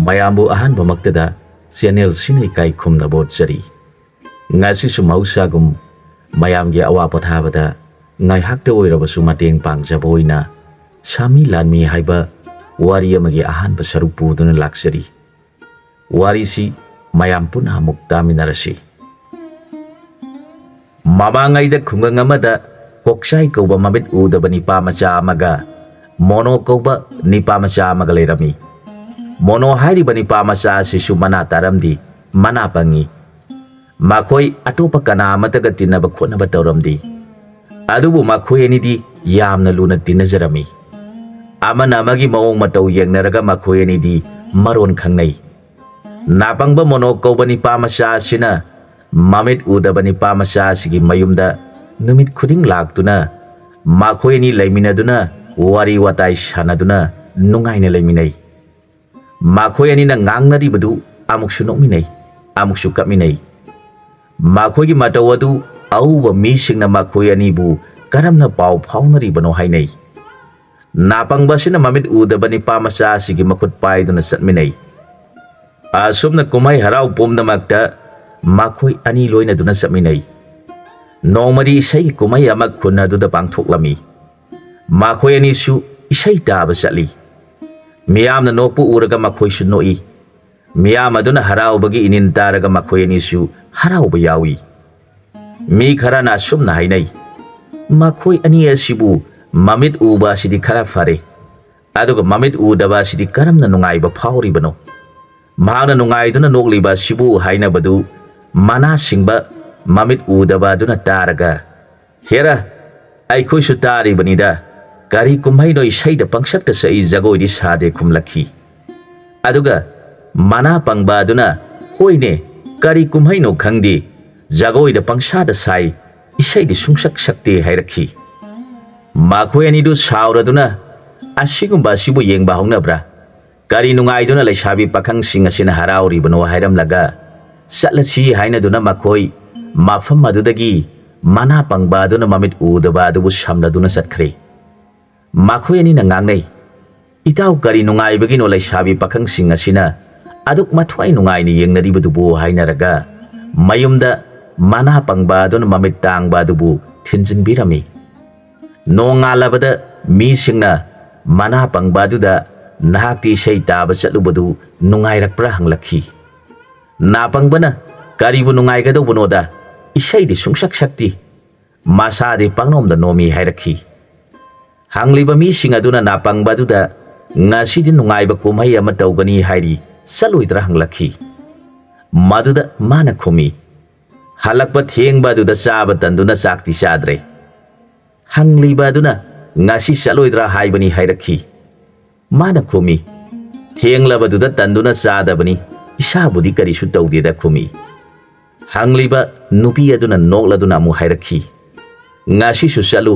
mayambu ahanbamaktada channel sini kai khumna botjari ngasi su mausagum mayamgi awa pothabada ngai hakte oirabasu mateng pangjaboina sami lanmi haiba wari amagi ahanba sarupu duna laksari wari si mayam punha muktaminarasi mamangaida khungang amada koksai kauba mabit udaba nipa macha amaga mono kauba nipa macha amaga lerami mono hairiba nipa macha asisu mana taramdi mana pangi makoi atopa kana amataga tinaba khonaba tawramdi adubu makhoi anidi yamna luna tinajarami amana amagi maong matau yengnaraga makhoi anidi maron khangnai napangba mono kauba nipa macha asina mamit udaba nipa macha asigi mayumda numit khuding laktuna makhoi ani leiminaduna wari watai sanaduna nungaina leiminai makhoi ani na ngangnari badu amuksu nokminai amuksu kapminai makhoi gi matau adu auba misingna makhoi ani bu karamna pau phaunari bano hainai napangba sina mamit udaba nipa macha asigi makut paiduna satminai asumna kumai harau pomna makta makhoi ani loina duna satminai nongmari isai kumai amak khuna duda pangthoklami makhoi ani su isai taba satli miyamna nokpu uraga makhoi su noi miyam aduna haraubagi inin taraga makhoi ani su harauba yawi mi kharana sumna hainai makhoi ani asibu mamit uba sidi khara fare aduga mamit udaba sidi karamna nungaiba phauri bano mahana nungaiduna nokliba sibu haina badu mana singba mamit udaba duna taraga hera aikhoi su tari banida kari kumhai no isai da pangsakta sai jagoi di sade khumlakhi aduga mana pangba duna hoine kari kumhai no khangdi jagoi da pangsa da sai isai di sungsak sakti hairakhi makhoi ani du sauraduna asigumba sibu yengba hongnabra kari nungai duna leisabi pakhang singa sina harauri bano hairam laga satlasi haina duna makhoi mafam madudagi mana pangba duna mamit udaba dubu samna duna satkre makhoi ani na ngangnai itau kari nungai bagi no leisabi pakhang singa sina aduk mathwai nungai ni yengnari budubu haina raga mayumda mana pangba duna mamit tangba dubu thinjin birami nongalabada mi singna mana pangba duda nahakti sei taba chatlubadu nungai rakpra hanglakhi na pangbana karibu nungai ga dobunoda isai di sungsak sakti masa de pangnom da nomi hairakhi hangliba mi singaduna na pangba duda ngasi di nungai ba kumhai ama tawgani hairi saluidra hanglakhi maduda mana khumi halakpa thengba duda chaba tanduna sakti sadre hangliba duna ngasi saluidra haibani hairakhi mana khumi thenglaba duda tanduna sadabani isabudi karisu tawdeda khumi hangliba nupi aduna nokladuna mu hairakhi ngasi su salu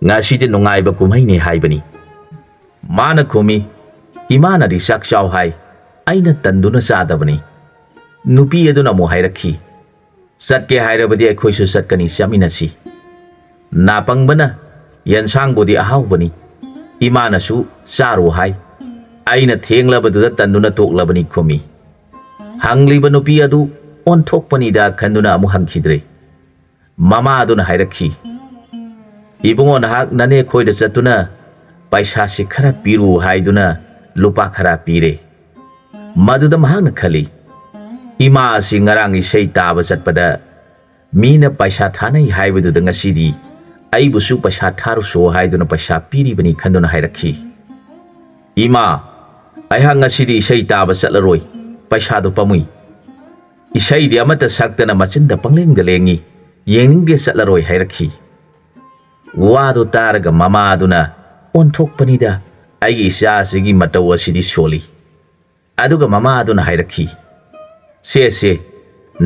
ngasi de nungaiba kumhai ne haibani mana khumi imana di sakchau hai aina tanduna sadabani nupi aduna mu hairakhi satke hairabadi akhoi su satkani saminasi napangbana yansang bodi ahaubani imana su saru hai aina thenglabaduna tanduna toklabani khumi hangliba nupi adu onthokpani da khanduna amu hangkhidre mama aduna hairakhi ibungo nahak nane khoida chatuna paisa si khara piru haiduna lupa khara pire maduda mahang khali ima si ngarang isei taba chatpada mina paisa thanai haibudu da ngasidi aibusu paisa tharu so haiduna paisa piri bani khanduna hairakhi ima aiha ngasidi isei taba chatlaroi paisa do pamui isai di amata saktana machinda pangleng da lengi yengning de chatlaroi hairakhi wadu taraga mama aduna onthok panida aigi isa sigi mataw asidi soli aduga mama aduna hairakhi se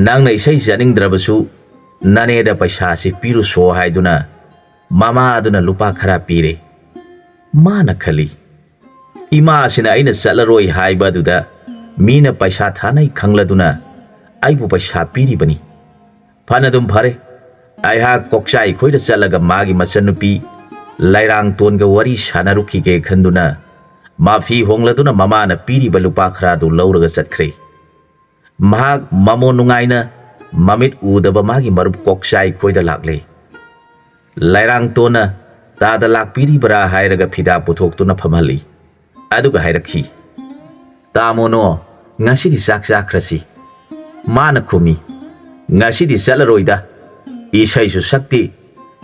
nangna isai janing drabasu nane da paisa se piru so haiduna mama aduna lupa khara pire mana khali ima sina aina chatlaroi haiba duda mina paisa thanai khangladuna aibu paisa piri bani phanadum phare aiha kokchai khoida chalaga magi machanupi lairang tonga wari sanaruki ge khanduna Mafi hongladuna mamana piriba lupa kharadu lauraga chatkre. Mahak mamo nungaina mamit udaba magi marup koksai khoida lakle. Lairang tona tada lakpiribara hairaga phida puthoktuna phamhali. Aduga hairakhi. Tamono ngasidi sakrasi. Mana khumi. Ngasidi salaroida. Isaisu sakti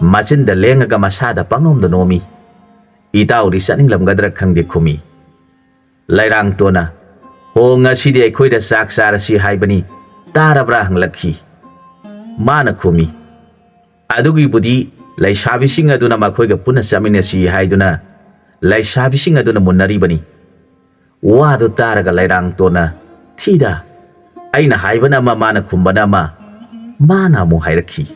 machinda lengaga masada pangomda nomi. Itaw di saning lamgadra khangde khumi. Lairang tona ho ngasidi aikhoida sakrasi haibani tarabra hanglakhi. Mana khumi. Adugi budi Laisabising aduna makhoiga puna saminasi haiduna Laisabising aduna munaribani. Wadu taraga lairang tona thida aina haibana ma mana khumbana mana mo hairakhi.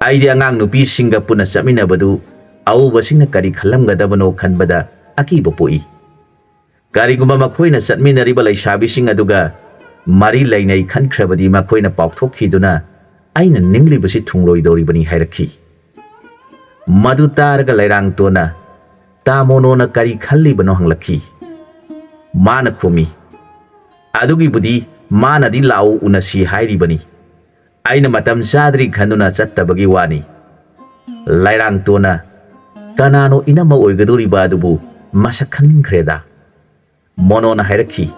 Aidi angang nupi singa puna samina badu awubasingna kari khalamgadabano khanbada akiba poi. Karigumba makhoina satminariba laisabising aduga mari lainai khankrabadi makhoina paukthokkhiduna aina ninglibasi thungloi bani hairakhi. Madu targa lairang tona tamono na kari khalli bano hanglakhi. Mana khumi. Adugi budi mana di lau unasi hairi bani. Aina matam sadri khanduna chattabagi wani. Lairang tona kanano inama oigaduri badubu masak khaningkreda. Mono na hairakhi.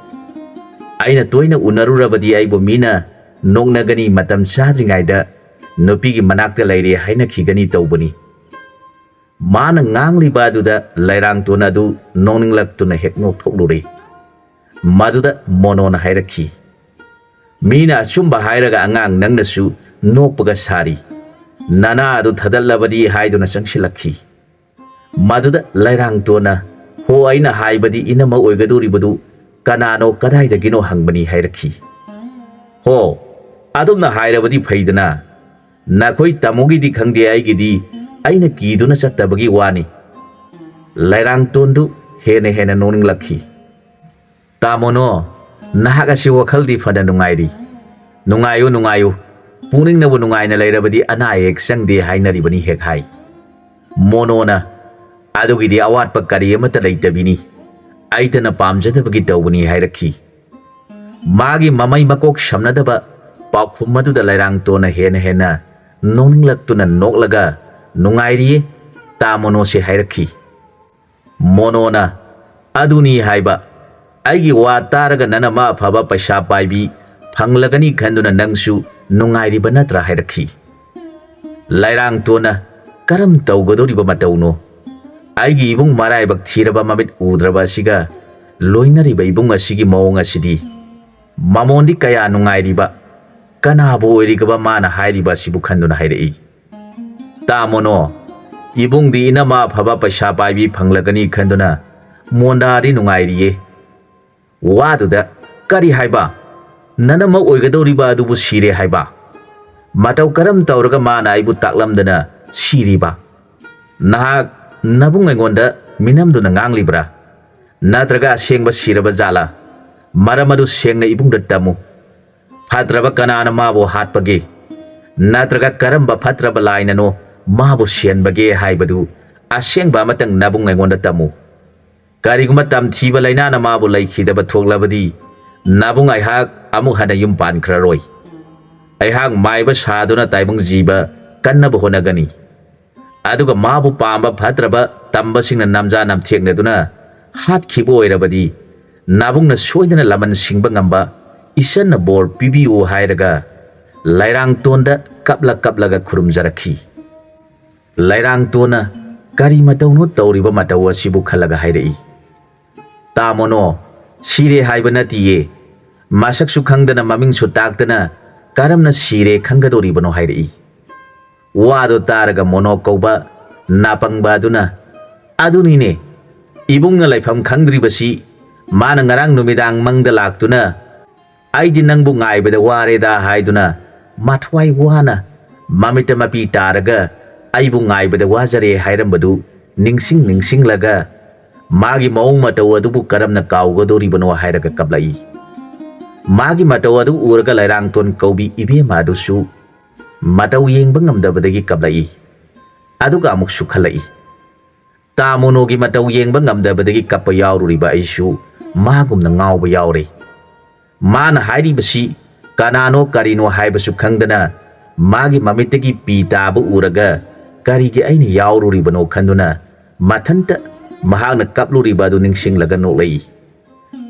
Aina toina unarurabadi aibo mina nongnagani matam sadri ngaida nupigi manakta lairi haina khigani taubani. Mana ngangli baduda lairang tona du noninglak tuna heknok thoklure. Maduda mono na hairakhi. Mina sumba hairaga angang nangnasu nokpaga sari. Nana adu thadallabadi haiduna sangsilakhi. Maduda lairang tona ho aina haibadi inama oigaduri badu kanano kadaidagino hangbani hairakhi. Ho adumna hairabadi phaidana nakhoi tamogi di khangde aigidi aina kiduna chattabagi wani. Lairang tondu hena noninglakhi. Tamono nahagasi wakhaldi fada nungairi. Nungayu puning nabu nungaina lairabadi anayek sangde hainari bani hek hai. Monona adugidi awatpa kari amata laitabini. Aitana pamjadabagi tawbani hairakhi. Magi mamai makok shamnadaba paukhum maduda lairang tona hena noninglak noklaga nungairi tamono se hairakhi. Monona aduni haiba aigi wa taraga nanama phaba paisa paibi phanglagani khanduna nangsu nungairi banatra hairakhi. Lairang tona karam tawgadoriba matauno aigi ibung marai bak thiraba mabit udraba siga loinariba ibung asigi maong asidi mamondi kaya nungairiba kanabo oirigaba mana hairiba sibu khanduna hairai. Tamono ibung di inama phaba paisa paibi phanglagani khanduna mondari nungairiye. Waduda kari haiba nanama oigadoriba adubu sire haiba. Matau karam tauraga mana aibu taklamdana siriba. Nahak nabung aingonda minamduna nganglibra. Natraga sengba siraba jala. Maramadu sengna ibungda tamu. Fatraba kanana mabo hatpage. Natraga karamba fatraba lainano mabo sienbage haibadu asengba matang nabung aingonda tamu. Kariguma tam thiba lainana mabu laikhidaba thoklabadi nabung aihak amuk hana yum pankraroi. Aihak maiba saduna taibung jiba kannaba honagani. Aduga mabu pamba phatraba tambasingna namja namthekneduna hatkhibo oirabadi nabungna soidana laman singba ngamba isanna bor pibiu hairaga lairang tonda kaplaga khurumjarakhi. Lairang tona kari matauno tauriba matawa sibu khalaga hairai. Tamono sire haiba natiye masak su khangdana maming su takdana karamna sire khangadoribano hairai. Wado taraga mono kauba napangba aduna adunine ibungna laifam khangdribasi mana ngarang numidang mangda laktuna aidi nangbu ngaibada wareda haiduna mathwai wana mamita mapi taraga aibu ngaibada wajare hairambadu ningsing laga magi maung matau adubu karamna kaugadoribano hairaga kablai. Magi matau adu urga lairang ton kaubi ibe madusu matau yengba ngamdabadagi kablai. Aduga amuk sukhalai. ता मोनोगी मतौ येंबा ngamdabadagi kappa yaururiba aisu magumna ngauba yaure mana hairibasi kanano karino haibasu khangdana magi mamitagi pi tabu uraga karigi aina yaururibano khanduna mathanta mahagna kapluriba du ningsinglaga noklei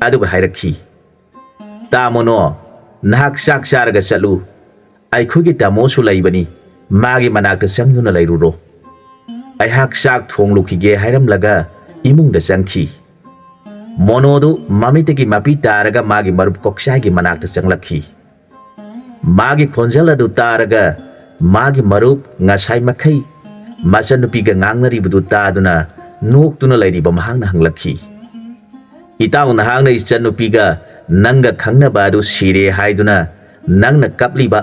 aduga hairakhi ta mono nahak sak saraga chalu aikhugi tamosu laibani magi manakta sangduna lairuro aihak sak thonglukige hairamlaga imungda changki monodu mamitagi mapi taraga magi marup koksai manakta changlakhi magi khonjal adu taraga magi marup ngasai makhai machanupiga ngangnaribudu taduna noktuna lairiba mahangna hanglakhi itaw nahangna ichanupiga nanga khangnaba adu sire haiduna nangna kapliba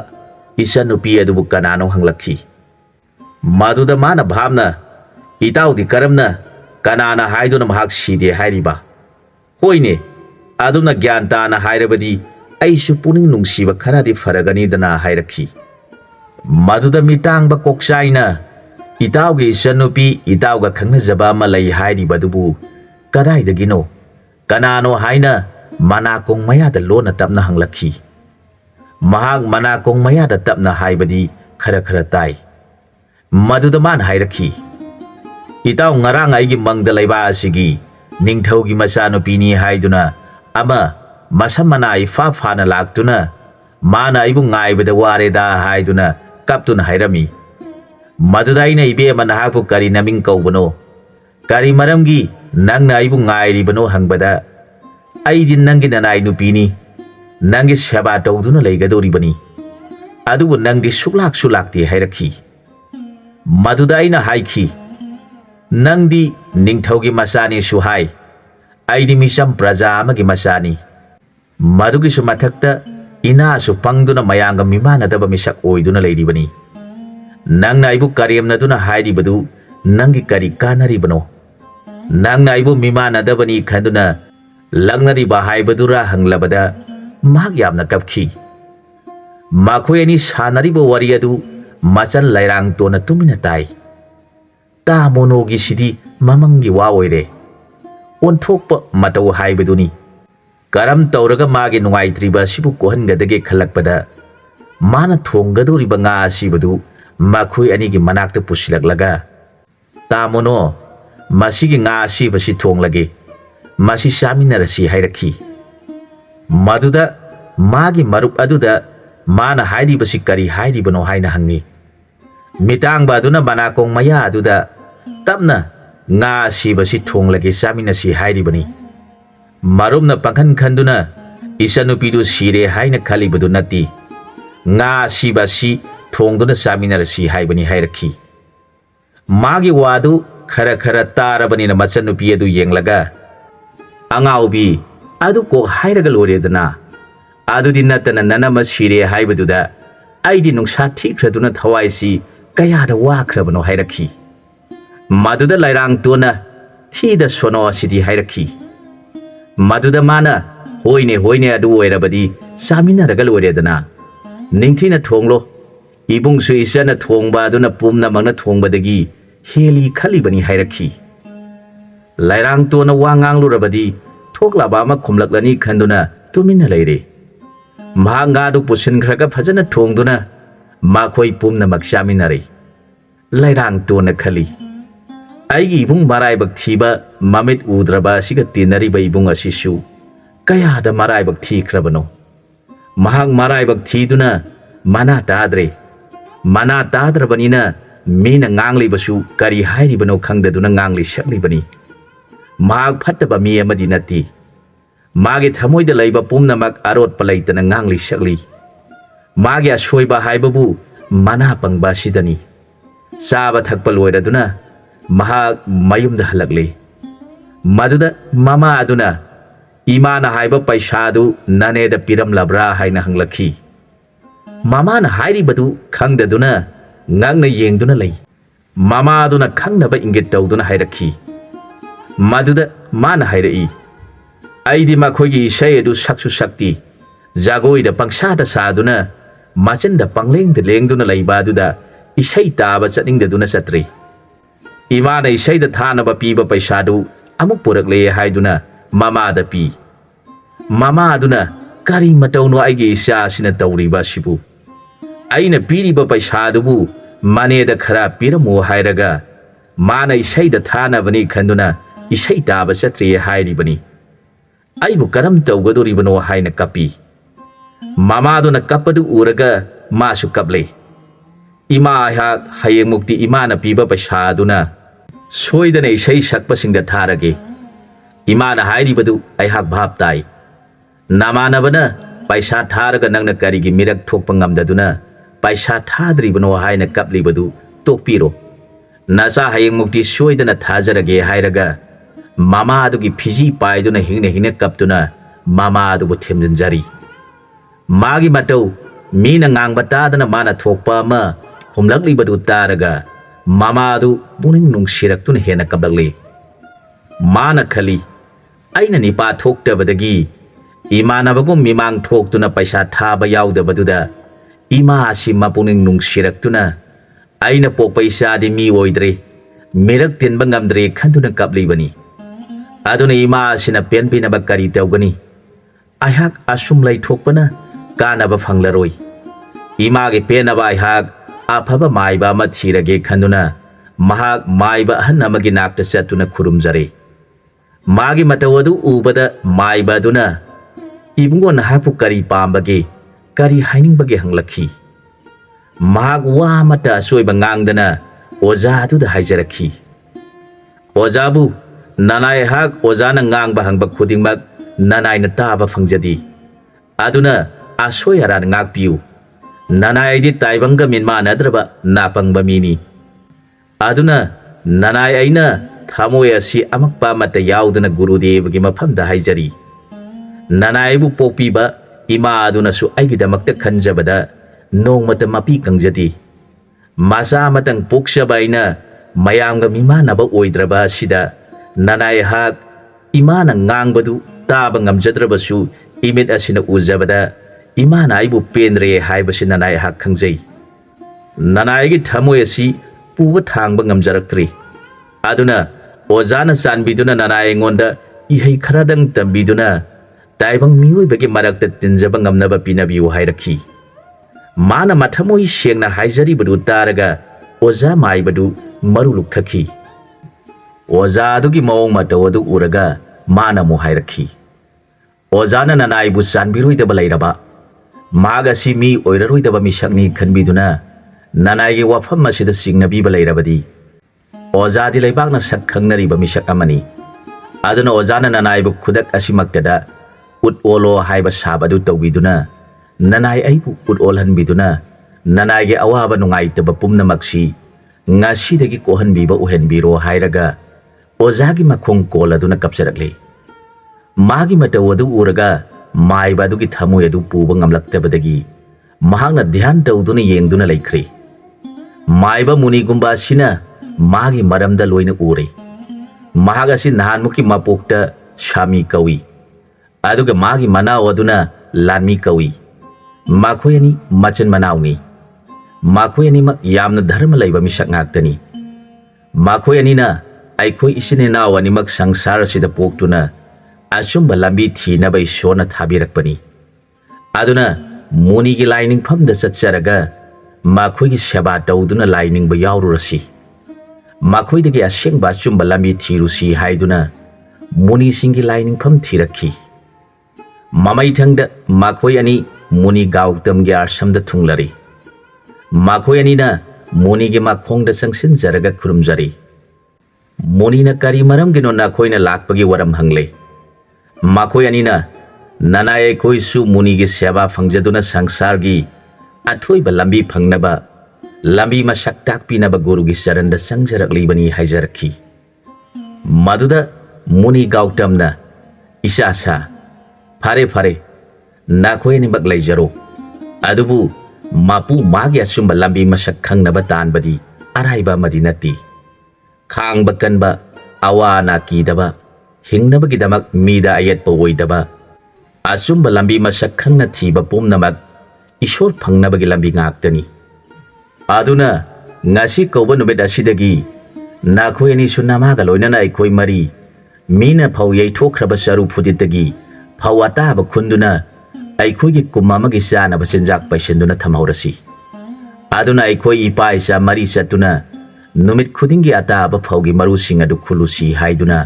ichanupi adubu kanano hanglakhi maduda mana bhavna itaw di karamna kanana haiduna mahak side hairiba hoine aduna gyantana hairabadi aisu puning nungsiba kharadi faragani dana hairakhi maduda mitangba koksaina itawgi ichanupi itawga khangnajaba ma lai hairibadubu kadaidagino kanano haina manakong mayada lona tapna hanglakhi mahak manakong mayada tapna haibadi khara khara tai maduda man hairakhi itaw ngarang aigi mangda laiba asigi ningthaugi machanupini haiduna ama masamana ifa phana laktuna mana aibu ngaibada wareda haiduna kaptuna hairami madudaina ibe manahapu kari naming kaubano kari maramgi nangna aibu ngairibano hangbada aidi nangi nanai nupini nangi seba tawduna leigadoribani adubu nangi sulakti hairakhi madudaina haikhi nangdi ningthaugi masani suhai aidi misam praja amagi masani madugi su mathakta ina su pangduna mayanga mimana daba misak oiduna leiribani nangna aibu kariyamnaduna hairibadu nangi kari kanaribano nangna aibu mimana dabani khanduna langnariba haibadura hanglabada mahak yamna kapkhi makhoi ani sanariba wari adu machan lairang tona tumina tai ta monogi sidi mamangi wa oire onthokpa matau haibaduni karam tawraga magi nungaitriba sibu kohangadage khalakpada mana thonggadoriba nga asibadu makhoi anigi manakta pusilaklaga ta mono masigi nga asibasi thonglage masi saminarasi hairakhi maduda magi marup aduda mana hairibasi kari hairibano haina hangi mitang baduna manakong maya aduda tapna nga sibasi thonglage saminasi hairibani marumna pangkhan khanduna ichanupidu sire haina khalibadu nati nga sibasi thongduna saminarasi haibani hairakhi magi wadu khara khara tarabani na machanupi adu yenglaga angaubi adu ko hairaga loredana adudi natana nanama sire haibaduda aidi nungsa thikraduna thawaisi kayada wakrabano hairakhi maduda lairang tuna thida sono asidi hairakhi maduda mana hoine adu oirabadi saminaraga loredana ningthina thonglo ibung su isana thongba aduna pumna mangna thongbadagi heli khalibani hairakhi lairang tuna wangang lurabadi thoklaba ma khumlaklani khanduna tumina leire mahanga du pusin khraga phajana thongduna makhoi pumna maksaminare lairang tuna khali aigi ibung marai bak thiba mamit udraba siga tinari ba ibung asisu kaya da marai bak thi khrabano mahang marai bak thiduna mana tadrabanina mina ngangli basu kari hairi bano khangdaduna ngangli shakli bani mahag phattaba mi amadi nati magi thamoida laiba pumnamak arot palaitana ngangli shakli magi asoiba haibabu mana pangba sidani saba thakpa loiraduna mahag mayumda halakle maduda mama aduna imana haiba paisadu naneda piram labra haina hanglakhi mama na hairi badu khangdaduna ngangna yengduna lei mama aduna khangnaba ingit tawduna hairakhi maduda mana hairai aidi makhoigi isai adu saksu sakti jagoi da pangsada saduna machin da pangleng de lengduna laiba duda isai taba chatningdaduna satri इमा ने इसाईदा थानबा पीबा पैसादु अमुक पुरकले हाइदुना ममादा P mama अदुना करी मतौनो आइगे इसासिना तौरिबा सिबु आइना पीरिबा पैसादुबु मानेदा खरा पिरमो हाइरगा माना इसाईदा थानबनी खंदुना इसाई ताबा चत्रे हाइरिबनी आइबु करम तौगदोरिबनो हाइना कपी ममादुना कपदु उरगा मासु कपले इमा आहाक हयेंग मुक्ति इमाना पीबा पैसादुना सोइदना इसाई सकपसिंगदा थारगे इमाना हाइरिबदु आहाक भाब ताई नामानबना पैसा थारगा नंगना करिगी मिरक थोकपा ngamdaduna पैसा थाद्रिबनो हाइना कपलिबदु तोकपिरो नसा हयेंग मुक्ति सोइदना थाजरगे हाइरगा मामा अदुगी फिजी पाइदुना हिंगने हिंगने कपतुना मामा अदुबु थेमजनजारी मागी मतौ Meena ngang batadana mana thokpa ma humlaklibadu taraga mama adu puning nungsirak hena kablakli mana khali aina nipa thoktabadagi imanabagum mimang thoktuna paisa thaba yaudabadudha ima asima puning nungsirak aina pok paisa di mi oidre merak tinba ngamdre khantuna kablibani aduna ima asina penpina bakari tawgani ahak asum lai thokpana कानबा फंगलरोई इमागे पेनबा आहाक आफबा माइबा मा थीरगे खंदुना महाक माइबा हन अमगी नाक्ता चतुना खुरुमजरे मागी मतवदु उबदा माइबा दुना इबुंगो नहापु करी पामबगे करी हाइनिंगबगे हंगलखी महाक वा मता सोइबा ngang ओजा दुदा हाइजरखी ओजाबु ननाय हाक ओजाना ngang हंगबा खुदिंगमक ननाय न ताबा फंगजदी अदुना आसोय Aran ngakpiu nanai di taibanga minma nadraba napangba mini aduna nanai aina thamoy asi amakpa mata yauduna gurudev gi mafamda haijari nanai bu popiba ima aduna su aigi damakta khanjabada nongmata mapi kangjati masa matang poksaba aina mayamga mima naba oidraba sida nanai hak imana ngangbadu taba ngamjadrabasu imit asina ujabada इमान आइबु पेनरे हाइबसि ननाय हाक खंजै ननायगी थमोय असि पुब थांब ngamjarक्त्री अदुना ओजाना चानबिदुना ननाय ngonda इहै खरादंग तंबिदुना ताइबंग मियोइबगे मरक्त तिनजब ngamnaba पिनबिउ हाइरखी माना मथमोइ सेंगना हाइजरिबदु तारगा ओजा माइबदु मरुलुक थखी ओजा दुगी मौंग मतवदु उरगा माना मो हाइरखी ओजाना ननायबु चानबिरुइदब लैरबा मागसी मी ओइररोइदब मिसकनी खनबिदुना ननायगी वाफम असिदा सिंगनबीब लैरबदी ओजादी लैबागना सक खंगनरिब मिसक अमनी अदुना ओजाना ननायबु खुदक असिमक्तदा उट ओलो हाइबा साबदु तौबिदुना ननाय आइबु उट ओलहनबिदुना ननायगी अवाब नुंगाइतब पुमनमक्सी ngasiदगी कोहनबीब उहेनबीरो हाइरगा ओजागी मखोंग कोलदुना कपचरकले मागी मतवदु उरगा माइबादुगी थमोय अदु पुब ngamlaktabadagi mahangna dhyan tawduna yengduna laikhre माइबा मुनिगुंबा सिना मागी मरमदा लोइना उरे महागासी नहानमुकी मपोक्ता शामी कवी अदुगा मागी मनाव अदुना लानमी कवी माखोयनी मचन मनावनी माखोयनी मक यामना धर्म लैबा मिसक ngakतनी माखोयनीना आइखोय इसिने नावनी मक संसार सिदा पोक्तुना असुम्बा लंबी थीनबा ईश्वरना थाबिरकपनी अदुना मुनिगी लाइनिंग फमदा चतचरगा माखोयगी सेवा तौदुना लाइनिंगबा यावरुरसी माखोयदगी असेंगबा असुम्बा लंबी थीरुसी हाइदुना मुनि सिंगी लाइनिंग फम थीरखी ममैथंगदा माखोय अनि मुनि गाउतमगी आश्रमदा थुंगलरी माखोय अनिना मुनिगी माखोंगदा संगसिनजरगा खुरुमजरी मुनिना करी मरमगिनो नाखोयना लाकपगी वरम हंगले माखोय अनिना ननाय खोइसु मुनिगी सेवा फंगजदुना संसारगी अथोइबा लंबी फंगनबा लंबी मसक ताकपिनबा गुरुगी चरणदा संजरकलिबनी हाइजरखी मदुदा मुनि गौतमना इसासा फारे फारे नाखोयनि मक लैजरो अदुबु मापु मागी असुम्बा लंबी मसक खंगनबा तानबदी अराइबा मदी नती खांगबा कनबा अवाना कीदबा हिंगनबगिदमक मीदा अयतपा ओइदबा असुम्बा लंबी मसक खंगना थीबा पुमनमक ईश्वर फंगनबगी लंबी ngakतनी अदुना ngasi कौबा नुमित असिदगी नाखोई अनीसु नमागा लोइनना अखोई मरी मीना फौ यैथोख्रबा सरू फुदितगी फौ अताब खुंदुना अखोई कुम अमगी चानब चिंजाक पैसेंदुना थमहौरसी अदुना अखोई इपा इसा मरी चतुना नुमित खुदिंगी अताब फौगी मरुसिंग अदु खुलुसी हाइदुना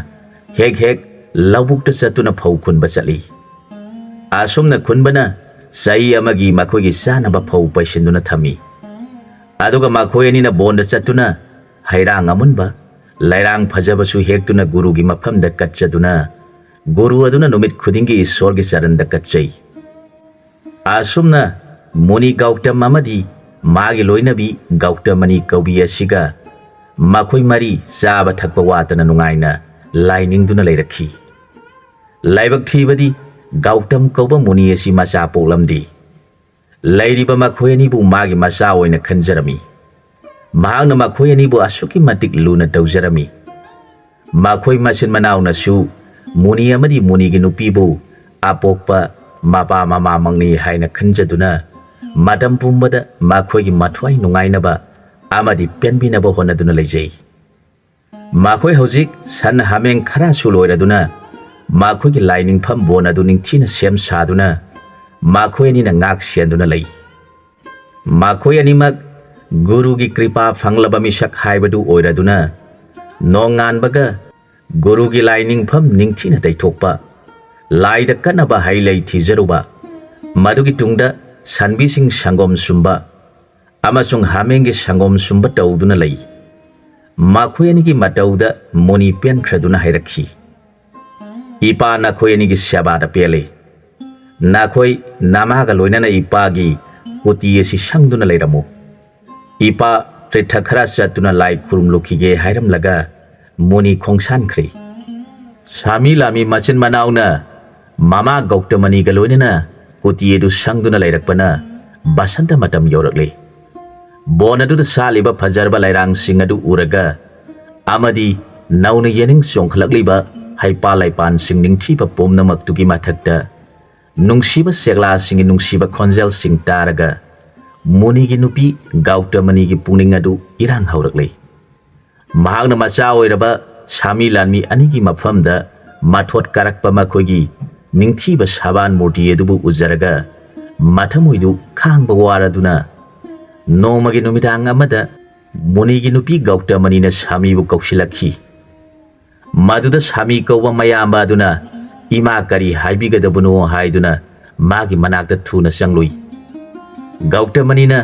हेक हेक लबुक्त चतुना फौ खुनबा चली आसुमना खुनबना सही अमगी मखोई चानब फौ पैसेंदुना थमी अदुगा मखोई अनीना बोंद चतुना हैरांग अमुनबा लैरांग फजबसु हेक्तुना गुरुगी मफमदा कच्चदुना गुरु अदुना नुमित खुदिंगी ईश्वरगी चरणदा कच्चै आसुमना मुनि गौतम अमदी मागी लोइनबी गौतमनी कौबी असिगा मखोई मरी चाबा थकपा वातना नुंगाइना लाइनिंगदुना लैरखी लाइबक थीबदी गौतम कौबा मुनि असि मचा पोलमदी लैरिबा मखोई अनिबु मागी मचा ओइना खंजरमी महांगना मखोई अनिबु असुकी मतिक लूना तौजरमी मखोई मसिन मनाउनसु मुनि अमदी मुनिगी नुपीबु आपोकपा मापा मामा मंगनी हाइना खंजदुना मदम पुंबदा मखोई मथवाई नुंगाइनबा आमदी पेनबिनबा होनदुना लैजै मखोई हौजिक सन हामें खरा सुलोइरदुना मखोई लाइनिंग फम बोन अदु निंगथिना सेम सादुना मखोई अनिना ngak सेंदुना लै मखोई अनिमक गुरु की कृपा फंगलबा मिसक हाइबदु ओइरदुना नोंगानबगा गुरु की लाइनिंग फम निंगथिना दैथोकपा लाइदा कनबा हाइलै थिजरुबा मदुगी तुंगदा सनबीसिंग संगोम सुंबा अमसुंग हामेंगे संगोम सुंबा तौदुना लै मखोई अनिगी मतौदा मुनि पेनख्रदुना हाइरखी इपा नखोई अनिगी सेबादा पेले नखोई नमागा लोइनना इपागी कुती असि संगदुना लैरमु इपा त्रिथा खरा चतुना लाई खुरुमलुखिगे हाइरमलगा मुनि खोंसानख्रे सामी लामी मचिन मनाउना मामा गौतमनी गलोइनना कुती एदु संगदुना लैरकपना बसंत मतम यौरकले बोनदुदा सालिबा फजरबा लैरांग सिंग अदु उरगा अमदी नौना येनिंग सोंखलकलिबा हाइपा लाइपान सिंग निंगथिबा पोमनमक्तुगी माथक्ता नुंगसिबा सेगला सिंग नुंगसिबा खोंजेल सिंग तारगा मुनिगी नुपी गौतमनीगी पुनिंग अदु इरांग हौरकले महांगना मचा ओइरबा सामी लानमी अनिगी मफमदा माथोट कारकपा मखोगी निंगथिबा साबान मूर्ति एदुबु उजरगा माथमोइदु खांगबा वारादुना नोमगी नुमिदांग अमदा मुनिगी नुपी गौतमनीना सामीबु कौशिलखी मदुदा सामी कौबा मयाम अदुना इमा करी हाइबिगदबुनो हाइदुना मागी मनाकदा थुना चंगलुई गौतमनीना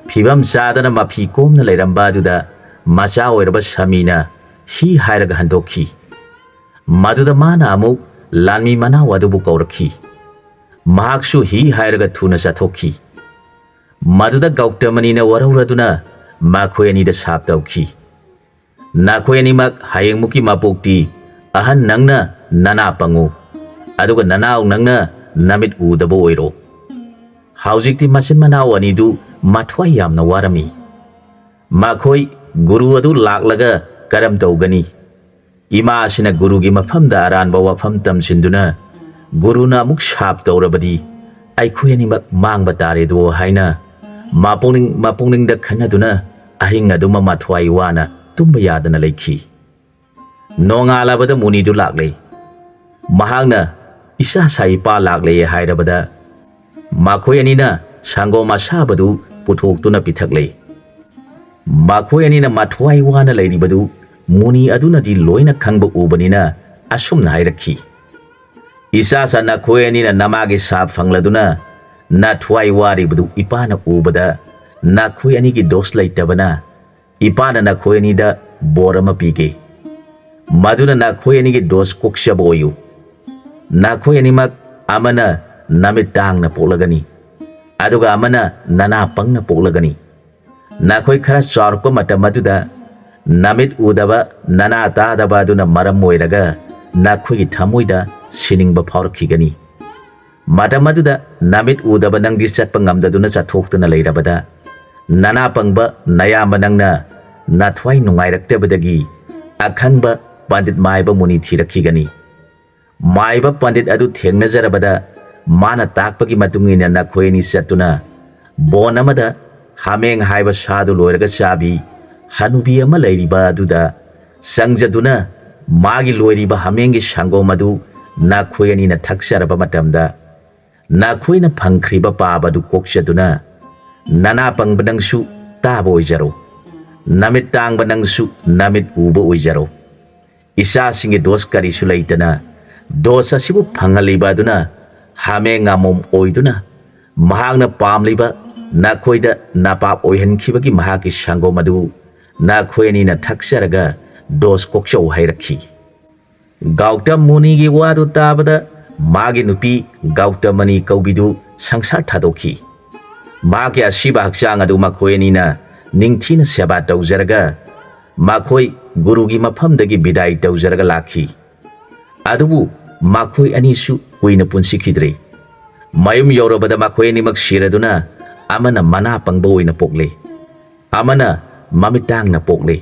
फिबम चादना मफी कोमना लैरंबा अदुदा मचा ओइरबा सामीना ही हाइरगा हंदोखी मदुदा माना अमुक लानमी मनाव अदुबु कौरखी महाक्सु ही हाइरगा थुना चथोखी मदुदा गौतमनीना वरौरदुना मखोई अनिदा साप तौखी नखोई अनिमक हायेंमुकी मापोक्ति अहन नंगना नना पंगु अदुगा ननाव नंगना नमित उदबो ओइरो हाउजिकति मसिन मनाव अनिदु माथवाई यामना वारमी मखोई गुरु अदु लाक्लगा करम तौगनी इमा असिना गुरुगी मफमदा अरानबा वफम तमसिंदुना गुरुना अमुक साप तौरबदी अखोई अनिमक मांगबा तारेदो हाइना मापोंगनिंगदा खन्नदुना अहिंग अदुमा माथवाई वाना तुम्बा यादना लैखी नोंगालाबदा मुनिदु लाक्ले महांगना इसा साइपा लाक्ले हाइरबदा मखोई अनिना संगोम असाबदु पुथोक्तुना पिथक्ले मखोई अनिना माथवाई वाना लैरिबदु मुनि अदुनदि लोइना खंगबा उबनिना असुमना हाइरखी इसा सा नखोई अनिना नमागे साप फंगलदुना नाथवाई वारिबदु इपाना उबदा नखोई अनिगी दोष लैतबना इपाना नखोई अनिदा बोरम पीगे मदुना नखोई अनिगी दोष कोक्शब ओयु नखोई अनिमक अमना नमित तांगना पोलगनी अदुगा अमना नना पंगना पोलगनी नखोई खरा चारको मतम मदुदा नमित उदबा नना तादबा अदुना मरम ओइरगा नखोई थमोइदा सिनिंगबा फाउरखिगनी मतम मदुदा Namit उदबा नंगदि चटपा ngamdaduna chathoktuna leirabada nana pangba nayamba nangna nathwai nungairaktebadagi akhangba pandit maiba muni thirakhigani maiba pandit adu thengnajarabada mana takpagi matungina nakhoini chatuna bon amada hameng haiba sadu loiraga chabi hanubi ama leiriba aduda ꯆꯪꯖꯗꯨꯅ ꯃꯥꯒꯤ ꯂꯣꯏꯔꯤꯕ ꯍꯥꯃꯦꯡꯒꯤ ꯁꯪꯒꯣꯝ ꯑꯗꯨ ꯅꯈꯣꯏ ꯑꯅꯤꯅ ꯊꯛꯆꯔꯕ ꯃꯇꯝꯗ ꯅꯈꯣꯏꯅ ꯐꯪꯈ꯭ꯔꯤꯕ ꯄꯥꯕ ꯑꯗꯨ ꯀꯣꯛꯆꯗꯨꯅ ꯅꯅꯥ ꯄꯪꯕ ꯅꯪꯁꯨ ꯇꯥꯕ ꯑꯣꯏꯖꯔꯣ, ꯅꯃꯤꯠ ꯇꯥꯡꯕ ꯅꯪꯁꯨ ꯅꯃꯤꯠ ꯎꯕ ꯑꯣꯏꯖꯔꯣ, ꯏꯆꯥꯁꯤꯡꯒꯤ ꯗꯣꯁ ꯀꯔꯤꯁꯨ ꯂꯩꯇꯅ ꯗꯣꯁ ꯑꯁꯤꯕꯨ ꯐꯪꯍꯜꯂꯤꯕ ꯑꯗꯨꯅ ꯍꯥꯃꯦꯡ ꯑꯃꯣꯝ ꯑꯣꯏꯗꯨꯅ ꯃꯍꯥꯛꯅ ꯄꯥꯝꯂꯤꯕ ꯅꯈꯣꯏꯗ ꯅꯄꯥꯞ ꯑꯣꯏꯍꯟꯈꯤꯕꯒꯤ ꯃꯍꯥꯛꯀꯤ ꯁꯪꯒꯣꯝ ꯑꯗꯨ ꯅꯈꯣꯏ ꯑꯅꯤꯅ ꯊꯛꯆꯔꯒ ꯗꯣꯁ ꯀꯣꯛꯆꯧ ꯍꯥꯏꯔꯛꯈꯤ꯫ ꯒꯧꯇꯝ ꯃꯨꯅꯤꯒꯤ ꯋꯥꯗꯨ ꯇꯥꯕꯗ ꯃꯥꯒꯤ ꯅꯨꯄꯤ ꯒꯧꯇꯃꯅꯤ ꯀꯧꯕꯤꯗꯨ ꯁꯪꯁꯥꯔ ꯊꯥꯗꯣꯛꯈꯤ꯫ ꯃꯍꯥꯛꯀꯤ ꯑꯁꯤꯕ ꯍꯛꯆꯥꯡ ꯑꯗꯨ ꯃꯈꯣꯏ ꯑꯅꯤꯅ ꯅꯤꯡꯊꯤꯅ ꯁꯦꯕꯥ ꯇꯧꯖꯔꯒ ꯃꯈꯣꯏ ꯒꯨꯔꯨꯒꯤ ꯃꯐꯝꯗꯒꯤ ꯕꯤꯗꯥꯏ ꯇꯧꯖꯔꯒ ꯂꯥꯛꯈꯤ꯫ ꯑꯗꯨꯕꯨ ꯃꯈꯣꯏ ꯑꯅꯤꯁꯨ ꯀꯨꯏꯅ ꯄꯨꯟꯁꯤꯈꯤꯗ꯭ꯔꯦ꯫ ꯃꯌꯨꯝ ꯌꯧꯔꯕꯗ ꯃꯈꯣꯏ ꯑꯅꯤꯃꯛ ꯁꯤꯔꯗꯨꯅ ꯑꯃꯅ ꯃꯅꯥ ꯄꯪꯕ ꯑꯣꯏꯅ ꯄꯣꯛꯂꯦ, ꯑꯃꯅ ꯃꯃꯤꯠ ꯇꯥꯡꯅ ꯄꯣꯛꯂꯦ꯫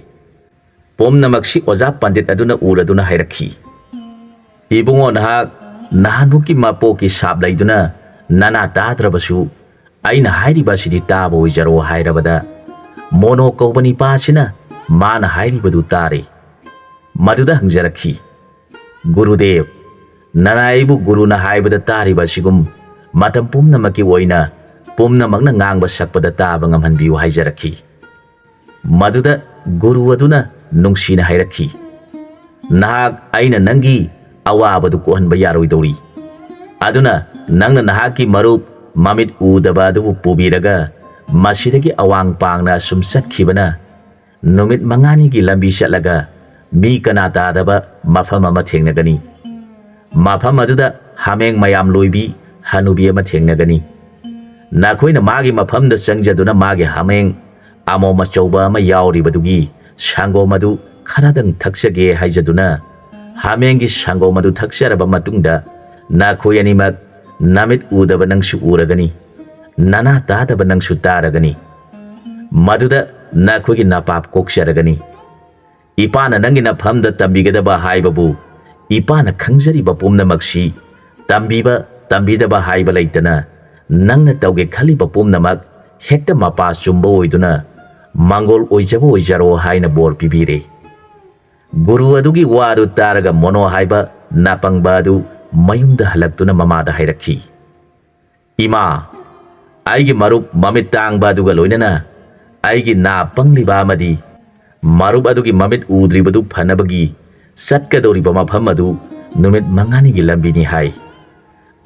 ꯄꯨꯝꯅꯃꯛꯁꯤ ꯑꯣꯖꯥ ꯄꯟꯗꯤꯠ ꯑꯗꯨꯅ ꯎꯔꯗꯨꯅ ꯍꯥꯏꯔꯛꯈꯤ, ꯏꯕꯨꯡꯉꯣ ꯅꯍꯥꯛ ꯅꯍꯥꯟꯃꯨꯛꯀꯤ ꯃꯄꯣꯛꯀꯤ ꯁꯥꯞ ꯂꯩꯗꯨꯅ ꯅꯅꯥ ꯇꯥꯗ꯭ꯔꯕꯁꯨ ꯑꯩꯅ ꯍꯥꯏꯔꯤꯕ ꯑꯁꯤꯗꯤ ꯇꯥꯕ ꯑꯣꯏꯖꯔꯣ ꯍꯥꯏꯔꯕꯗ ꯃꯣꯅꯣ ꯀꯧꯕ ꯅꯤꯄꯥꯁꯤꯅ ꯃꯥꯅ ꯍꯥꯏꯔꯤꯕꯗꯨ ꯇꯥꯔꯦ꯫ ꯃꯗꯨꯗ ꯍꯪꯖꯔꯛꯈꯤ, ꯒꯨꯔꯨꯗꯦꯕ, ꯅꯅꯥ ꯑꯩꯕꯨ ꯒꯨꯔꯨꯅ ꯍꯥꯏꯕꯗ ꯇꯥꯔꯤꯕ ꯑꯁꯤꯒꯨꯝ ꯃꯇꯝ ꯄꯨꯝꯅꯃꯛꯀꯤ ꯑꯣꯏꯅ ꯄꯨꯝꯅꯃꯛꯅ ꯉꯥꯡꯕ ꯁꯛꯄꯗ ꯇꯥꯕ ꯉꯝꯍꯟꯕꯤꯌꯨ ꯍꯥꯏꯖꯔꯛꯈꯤ꯫ ꯃꯗꯨꯗ ꯒꯨꯔु ꯑꯗꯨꯅ ꯅꯨꯡꯁꯤꯅ ꯍꯥꯏꯔꯛꯈꯤ, ꯅꯍꯥꯛ ꯑꯩꯅ ꯅꯪꯒꯤ ꯑꯋꯥꯕꯗꯨ ꯀꯣꯛꯍꯟꯕ ꯌꯥꯔꯣꯏꯗꯧꯔꯤ, ꯑꯗꯨꯅ ꯅꯪꯅ ꯅꯍꯥꯛꯀꯤ ꯃꯔꯨꯞ ꯃꯃꯤꯠ ꯎꯗꯕ ꯑꯗꯨꯕꯨ ꯄꯨꯕꯤꯔꯒ ꯃꯁꯤꯗꯒꯤ ꯑꯋꯥꯡ ꯄꯥꯡꯅ ꯑꯁꯨꯝ ꯆꯠꯈꯤꯕꯅ ꯅꯨꯃꯤꯠ 5ꯅꯤꯒꯤ ꯂꯝꯕꯤ ꯆꯠꯂꯒ ꯃꯤ ꯀꯅꯥ ꯇꯥꯗꯕ ꯃꯐꯝ ꯑꯃ ꯊꯦꯡꯅꯒꯅꯤ꯫ ꯃꯐꯝ ꯑꯗꯨꯗ ꯍꯥꯃꯦꯡ ꯃꯌꯥꯝ ꯂꯣꯏꯕꯤ ꯍꯅꯨꯕꯤ ꯑꯃ ꯊꯦꯡꯅꯒꯅꯤ꯫ ꯅꯈꯣꯏꯅ ꯃꯥꯒꯤ ꯃꯐꯝꯗ ꯆꯪꯖꯗꯨꯅ ꯃꯥꯒꯤ ꯍꯥꯃꯦꯡ ꯑꯃꯣꯝ ꯑꯆꯧꯕ ꯑꯃ ꯌꯥꯎꯔꯤꯕꯗꯨꯒꯤ ꯁꯪꯒꯣꯝ ꯑꯗꯨ ꯈꯔꯗꯪ ꯊꯛꯆꯒꯦ ꯍꯥꯏꯖꯗꯨꯅ ꯍꯥꯃꯦꯡꯒꯤ ꯁꯪꯒꯣꯝ ꯑꯗꯨ ꯊꯛꯆꯔꯕ ꯃꯇꯨꯡꯗ ꯅꯈꯣꯏ ꯑꯅꯤꯃꯛ ꯅꯃꯤꯠ ꯎꯗꯕ ꯅꯪꯁꯨ ꯎꯔꯒꯅꯤ, ꯅꯅꯥ ꯇꯥꯗꯕ ꯅꯪꯁꯨ ꯇꯥꯔꯒꯅꯤ꯫ ꯃꯗꯨꯗ ꯅꯈꯣꯏꯒꯤ ꯅꯄꯥꯞ ꯀꯣꯛꯆꯔꯒꯅꯤ꯫ ꯏꯄꯥꯅ ꯅꯪꯒꯤ ꯅꯐꯝꯗ ꯇꯝꯕꯤꯒꯗꯕ ꯍꯥꯏꯕꯕꯨ ꯏꯄꯥꯅ ꯈꯪꯖꯔꯤꯕ ꯄꯨꯝꯅꯃꯛꯁꯤ ꯇꯝꯕꯤꯕ ꯇꯝꯕꯤꯗꯕ ꯍꯥꯏꯕ ꯂꯩꯇꯅ ꯅꯪꯅ ꯇꯧꯒꯦ ꯈꯜꯂꯤꯕ ꯄꯨꯝꯅꯃꯛ ꯍꯦꯛꯇ ꯃꯄꯥ ꯆꯨꯝꯕ ꯑꯣꯏꯗꯨꯅ ꯃꯪꯒꯣꯜ ꯑꯣꯏꯖꯕ ꯑꯣꯏꯖꯔꯣ ꯍꯥꯏꯅ ꯕꯣꯔ ꯄꯤꯕꯤꯔꯦ꯫ ꯒꯨꯔु ꯑꯗꯨꯒꯤ ꯋꯥꯗꯨ ꯇꯥꯔꯒ ꯃꯣꯅꯣ ꯍꯥꯏꯕ ꯅꯥꯄꯪꯕ ꯑꯗꯨ ꯃꯌꯨꯝꯗ ꯍꯜꯂꯛꯇꯨꯅ ꯃꯃꯥꯗ ꯍꯥꯏꯔꯛꯈꯤ, ꯏꯃꯥ, ꯑꯩꯒꯤ ꯃꯔꯨꯞ ꯃꯃꯤꯠ ꯇꯥꯡꯕ ꯑꯗꯨꯒ ꯂꯣꯏꯅꯅ ꯑꯩꯒꯤ ꯅꯥ ꯄꯪꯂꯤꯕ ꯑꯃꯗꯤ ꯃꯔꯨꯞ ꯑꯗꯨꯒꯤ ꯃꯃꯤꯠ ꯎꯗ꯭ꯔꯤꯕꯗꯨ ꯐꯅꯕꯒꯤ ꯆꯠꯀꯗꯧꯔꯤꯕ ꯃꯐꯝ ꯑꯗꯨ ꯅꯨꯃꯤꯠ 5ꯅꯤꯒꯤ ꯂꯝꯕꯤꯅꯤ ꯍꯥꯏ꯫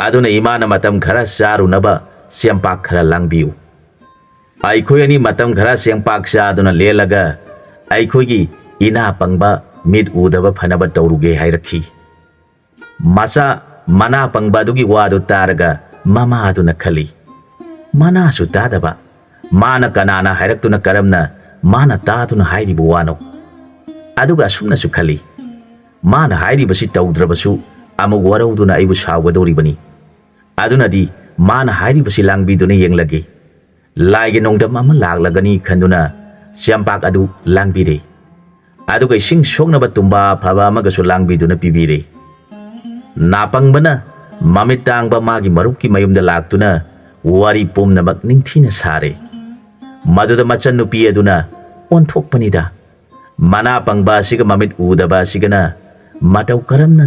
ꯑꯗꯨꯅ ꯏꯃꯥꯅ ꯃꯇꯝ ꯈꯔ ꯆꯥꯔꯨꯅꯕ ꯆꯦꯡꯄꯥꯛ ꯈꯔ ꯂꯥꯡꯕꯤꯌꯨ꯫ ꯑꯩꯈꯣꯏ ꯑꯅꯤ ꯃꯇꯝ ꯈꯔ ꯆꯦꯡꯄꯥꯛ ꯆꯥꯗꯨꯅ ꯂꯦꯜꯂꯒ ꯑꯩꯈꯣꯏꯒꯤ ꯏꯅꯥ ꯄꯪꯕ ꯃꯤꯠ ꯎꯗꯕ ꯐꯅꯕ ꯇꯧꯔꯨꯒꯦ ꯍꯥꯏꯔꯛꯈꯤ꯫ ꯃꯆꯥ ꯃꯅꯥ ꯄꯪꯕ ꯑꯗꯨꯒꯤ ꯋꯥꯗꯨ ꯇꯥꯔꯒ ꯃꯃꯥ ꯑꯗꯨꯅ ꯈꯜꯂꯤ, ꯃꯅꯥꯁꯨ ꯇꯥꯗꯕ, ꯃꯥꯅ ꯀꯅꯥꯅ ꯍꯥꯏꯔꯛꯇꯨꯅ ꯀꯔꯝꯅ ꯃꯥꯅ ꯇꯥꯗꯨꯅ ꯍꯥꯏꯔꯤꯕ ꯋꯥꯅꯣ? ꯑꯗꯨꯒ ꯑꯁꯨꯝꯅꯁꯨ ꯈꯜꯂꯤ, ꯃꯥꯅ ꯍꯥꯏꯔꯤꯕꯁꯤ ꯇꯧꯗ꯭ꯔꯕꯁꯨ ꯑꯃꯨꯛ ꯋꯥꯔꯧꯗꯨꯅ ꯑꯩꯕꯨ ꯁꯥꯎꯒꯗꯧꯔꯤꯕꯅꯤ꯫ ꯑꯗꯨꯅꯗꯤ ꯃꯥꯅ ꯍꯥꯏꯔꯤꯕꯁꯤ ꯂꯥꯡꯕꯤꯗꯨꯅ ꯌꯦꯡꯂꯒꯦ꯫ ꯂꯥꯏꯒꯤ ꯅꯣꯡꯗꯝ ꯑꯃ ꯂꯥꯛꯂꯒꯅꯤ ꯈꯟꯗꯨꯅ ꯆꯦꯡꯄꯥꯛ ꯑꯗꯨ ꯂꯥꯡꯕꯤꯔꯦ꯫ ꯑꯗꯨꯒ ꯏꯁꯤꯡ ꯁꯣꯛꯅꯕ ꯇꯨꯝꯕꯥ ꯑꯐꯕ ꯑꯃꯒꯁꯨ ꯂꯥꯡꯕꯤꯗꯨꯅ ꯄꯤꯕꯤꯔꯦ꯫ ꯅꯥꯄꯪꯕꯅ ꯃꯃꯤꯠ ꯇꯥꯡꯕ ꯃꯥꯒꯤ ꯃꯔꯨꯞꯀꯤ ꯃꯌꯨꯝꯗ ꯂꯥꯛꯇꯨꯅ ꯋꯥꯔꯤ ꯄꯨꯝꯅꯃꯛ ꯅꯤꯡꯊꯤꯅ ꯁꯥꯔꯦ꯫ ꯃꯗꯨꯗ ꯃꯆꯟꯅꯨꯄꯤ ꯑꯗꯨꯅ ꯑꯣꯟꯊꯣꯛꯄꯅꯤꯗ, ꯃꯅꯥ ꯄꯪꯕ ꯑꯁꯤꯒ ꯃꯃꯤꯠ ꯎꯗꯕ ꯑꯁꯤꯒꯅ ꯃꯇꯧ ꯀꯔꯝꯅ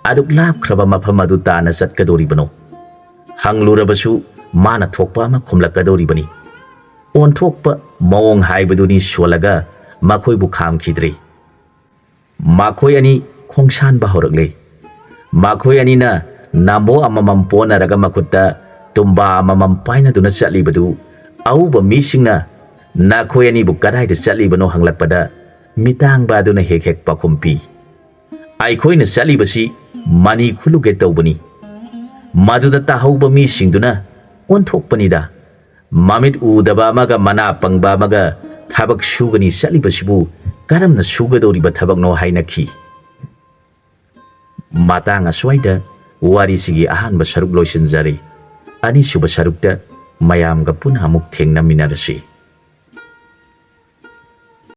ꯑꯗꯨꯛ ꯂꯥꯞꯈ꯭ꯔꯕ ꯃꯐꯝ ꯑꯗꯨ ꯇꯥꯟꯅ ꯆꯠꯀꯗꯧꯔꯤꯕꯅꯣ? ꯍꯪꯂꯨꯔꯕꯁꯨ ꯃꯥꯅ ꯊꯣꯛꯄ ꯑꯃ ꯈꯨꯝꯂꯛꯀꯗꯧꯔꯤꯕꯅꯤ꯫ ꯑꯣꯟꯊꯣꯛꯄ ꯃꯑꯣꯡ ꯍꯥꯏꯕꯗꯨꯅꯤ ꯁꯣꯜꯂꯒ ꯃꯈꯣꯏꯕꯨ ꯈꯥꯝꯈꯤꯗ꯭ꯔꯦ꯫ ꯃꯈꯣꯏ ꯑꯅꯤ ꯈꯣꯡꯁꯥꯟꯕ ꯍꯧꯔꯛꯂꯦ꯫ ꯃꯈꯣꯏ ꯑꯅꯤꯅ ꯅꯥꯝꯕꯣ ꯑꯃꯃꯝ ꯄꯣꯟꯅꯔꯒ ꯃꯈꯨꯠꯇ ꯇꯨꯝꯕꯥ ꯑꯃꯃꯝ ꯄꯥꯏꯅꯗꯨꯅ ꯆꯠꯂꯤꯕꯗꯨ ꯑꯎꯕ ꯃꯤꯁꯤꯡꯅ ꯅꯈꯣꯏ ꯑꯅꯤꯕꯨ ꯀꯗꯥꯏꯗ ꯆꯠꯂꯤꯕꯅꯣ ꯍꯪꯂꯛꯄꯗ ꯃꯤꯇꯥꯡꯕ ꯑꯗꯨꯅ ꯍꯦꯛ ꯍꯦꯛ ꯄꯥꯎꯈꯨꯝ ꯄꯤ, ꯑꯩꯈꯣꯏꯅ ꯆꯠꯂꯤꯕꯁꯤ ꯃꯅꯤ ꯈꯨꯜꯂꯨꯒꯦ ꯇꯧꯕꯅꯤ꯫ ꯃꯗꯨꯗ ꯇꯥꯍꯧꯕ ꯃꯤꯁꯤꯡꯗꯨꯅ ꯑꯣꯟꯊꯣꯛꯄꯅꯤꯗ, ꯃꯃꯤꯠ ꯎꯗꯕ ꯑꯃꯒ ꯃꯅꯥ ꯄꯪꯕ ꯑꯃꯒ ꯊꯕꯛ ꯁꯨꯒꯅꯤ ꯆꯠꯂꯤꯕꯁꯤꯕꯨ ꯀꯔꯝꯅ ꯁꯨꯒꯗꯧꯔꯤꯕ ꯊꯕꯛꯅꯣ ꯍꯥꯏꯅꯈꯤ꯫ ꯃꯇꯥꯡ ꯑꯁ꯭ꯋꯥꯏꯗ ꯋꯥꯔꯤꯁꯤꯒꯤ ꯑꯍꯥꯟꯕ ꯁꯔꯨꯛ ꯂꯣꯏꯁꯤꯟꯖꯔꯦ꯫ ꯑꯅꯤꯁꯨꯕ ꯁꯔꯨꯛꯇ ꯃꯌꯥꯝꯒ ꯄꯨꯟꯅ ꯑꯃꯨꯛ ꯊꯦꯡꯅꯃꯤꯟꯅꯔꯁꯤ꯫